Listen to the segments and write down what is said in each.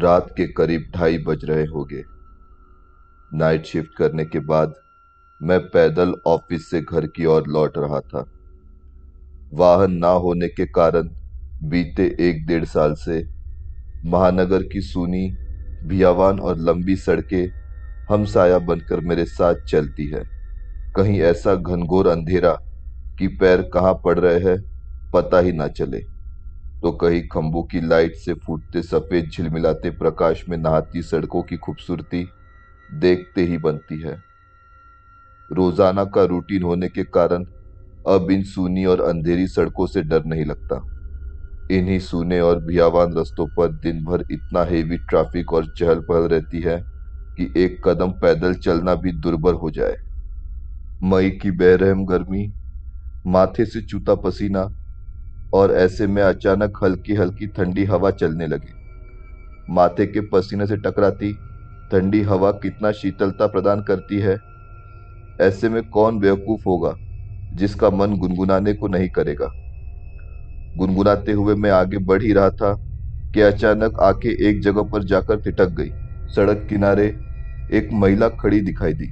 रात के करीब 2:30 बज रहे होंगे। नाइट शिफ्ट करने के बाद मैं पैदल ऑफिस से घर की ओर लौट रहा था। वाहन ना होने के कारण बीते 1 डेढ़ साल से महानगर की सूनी, भियावान और लंबी सड़कें हमसाया बनकर मेरे साथ चलती है। कहीं ऐसा घनघोर अंधेरा कि पैर कहाँ पड़ रहे हैं पता ही ना चले, तो कहीं खंभों की लाइट से फूटते सफेद झिलमिलाते प्रकाश में नहाती सड़कों की खूबसूरती देखते ही बनती है। रोजाना का रूटीन होने के कारण अब इन सूनी और अंधेरी सड़कों से डर नहीं लगता। इन्हीं सूने और भियावान रास्तों पर दिन भर इतना हेवी ट्रैफिक और चहल पहल रहती है कि एक कदम पैदल चलना भी दुर्बर हो जाए। मई की बेरहम गर्मी, माथे से चूता पसीना, और ऐसे में अचानक हल्की हल्की ठंडी हवा चलने लगी। माथे के पसीने से टकराती ठंडी हवा कितना शीतलता प्रदान करती है। ऐसे में कौन बेवकूफ होगा जिसका मन गुनगुनाने को नहीं करेगा। गुनगुनाते हुए मैं आगे बढ़ ही रहा था कि अचानक आंखें एक जगह पर जाकर ठिठक गई। सड़क किनारे एक महिला खड़ी दिखाई दी।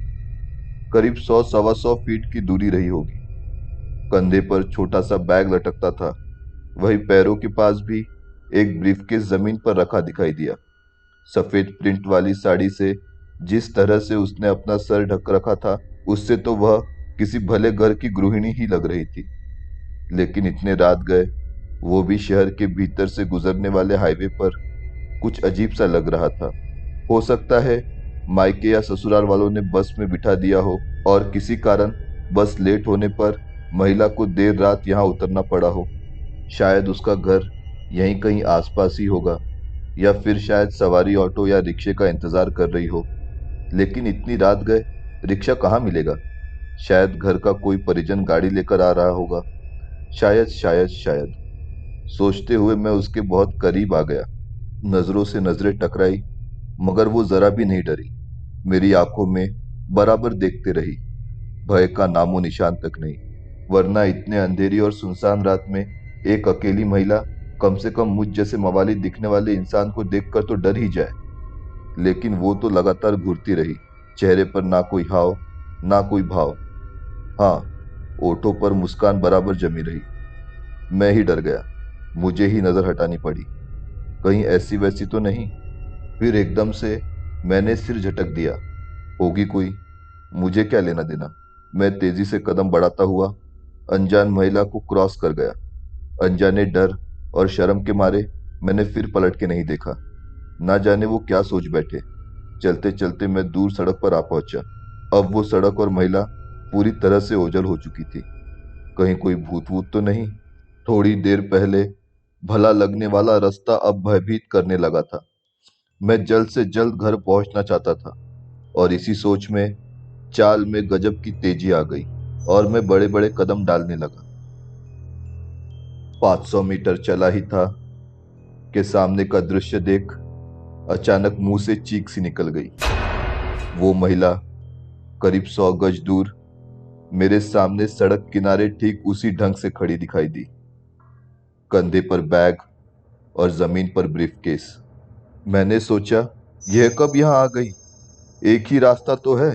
करीब 100 सवा 100 फीट की दूरी रही होगी। कंधे पर छोटा सा बैग लटकता था। वही पैरों के पास भी एक ब्रीफकेस जमीन पर रखा दिखाई दिया। सफेद प्रिंट वाली साड़ी से जिस तरह से उसने अपना सर ढक रखा था, उससे तो वह किसी भले घर की गृहिणी ही लग रही थी। लेकिन इतने रात गए, वो भी शहर के भीतर से गुजरने वाले हाईवे पर, कुछ अजीब सा लग रहा था। हो सकता है मायके या ससुराल वालों ने बस में बिठा दिया हो और किसी कारण बस लेट होने पर महिला को देर रात यहाँ उतरना पड़ा हो। शायद उसका घर यहीं कहीं आसपास ही होगा, या फिर शायद सवारी ऑटो या रिक्शे का इंतजार कर रही हो। लेकिन इतनी रात गए रिक्शा कहाँ मिलेगा। शायद घर का कोई परिजन गाड़ी लेकर आ रहा होगा। शायद शायद शायद सोचते हुए मैं उसके बहुत करीब आ गया। नजरों से नजरें टकराई, मगर वो जरा भी नहीं डरी। मेरी आंखों में बराबर देखते रही। भय का नामो निशान तक नहीं। वरना इतने अंधेरी और सुनसान रात में एक अकेली महिला कम से कम मुझ जैसे मवाली दिखने वाले इंसान को देखकर तो डर ही जाए। लेकिन वो तो लगातार घूरती रही। चेहरे पर ना कोई हाव, ना कोई भाव। हाँ, ओठों पर मुस्कान बराबर जमी रही। मैं ही डर गया। मुझे ही नजर हटानी पड़ी, कहीं ऐसी वैसी तो नहीं। फिर एकदम से मैंने सिर झटक दिया। होगी कोई, मुझे क्या लेना देना। मैं तेजी से कदम बढ़ाता हुआ अनजान महिला को क्रॉस कर गया। अनजाने डर और शर्म के मारे मैंने फिर पलट के नहीं देखा। ना जाने वो क्या सोच बैठे। चलते चलते मैं दूर सड़क पर आ पहुंचा। अब वो सड़क और महिला पूरी तरह से ओझल हो चुकी थी। कहीं कोई भूत वूत तो नहीं। थोड़ी देर पहले भला लगने वाला रास्ता अब भयभीत करने लगा था। मैं जल्द से जल्द घर पहुंचना चाहता था, और इसी सोच में चाल में गजब की तेजी आ गई और मैं बड़े बड़े कदम डालने लगा। 500 मीटर चला ही था कि सामने का दृश्य देख अचानक मुंह से चीख सी निकल गई। वो महिला करीब 100 गज दूर मेरे सामने सड़क किनारे ठीक उसी ढंग से खड़ी दिखाई दी। कंधे पर बैग और जमीन पर ब्रीफकेस। मैंने सोचा, यह कब यहाँ आ गई। एक ही रास्ता तो है।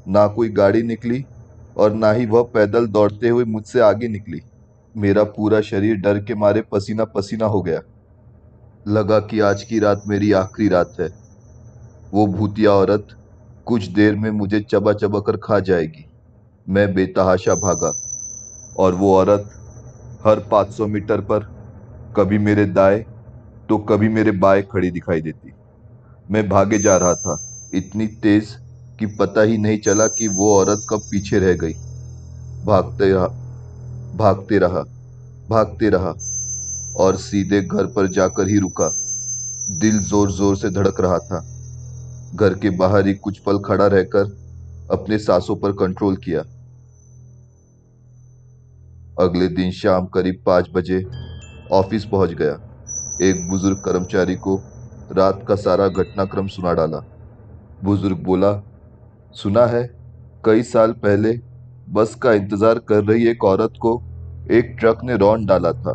ना कोई गाड़ी निकली और ना ही वह पैदल दौड़ते हुए मुझसे आगे निकली। मेरा पूरा शरीर डर के मारे पसीना पसीना हो गया। लगा कि आज की रात मेरी आखिरी रात है। वो भूतिया औरत कुछ देर में मुझे चबा चबा कर खा जाएगी। मैं बेतहाशा भागा, और वो औरत हर 500 मीटर पर कभी मेरे दाएं तो कभी मेरे बाएं खड़ी दिखाई देती। मैं भागे जा रहा था, इतनी तेज कि पता ही नहीं चला कि वो औरत कब पीछे रह गई। भागते रहा, भागते रहा, भागते रहा, और सीधे घर पर जाकर ही रुका। दिल जोर जोर से धड़क रहा था। घर के बाहर ही कुछ पल खड़ा रहकर अपने सांसों पर कंट्रोल किया। अगले दिन शाम करीब 5 बजे ऑफिस पहुंच गया। एक बुजुर्ग कर्मचारी को रात का सारा घटनाक्रम सुना डाला। बुजुर्ग बोला, सुना है कई साल पहले बस का इंतजार कर रही एक औरत को एक ट्रक ने रौंद डाला था।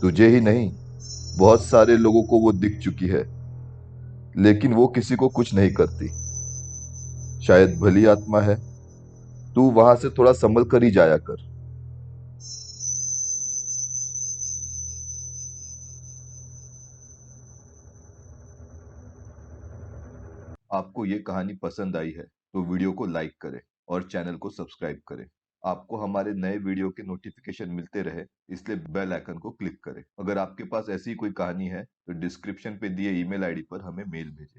तुझे ही नहीं, बहुत सारे लोगों को वो दिख चुकी है। लेकिन वो किसी को कुछ नहीं करती। शायद भली आत्मा है। तू वहां से थोड़ा संभल कर ही जाया कर। आपको ये कहानी पसंद आई है तो वीडियो को लाइक करें और चैनल को सब्सक्राइब करें। आपको हमारे नए वीडियो के नोटिफिकेशन मिलते रहे, इसलिए बेल आइकन को क्लिक करें। अगर आपके पास ऐसी कोई कहानी है तो डिस्क्रिप्शन पे दिए ईमेल आईडी पर हमें मेल भेजें।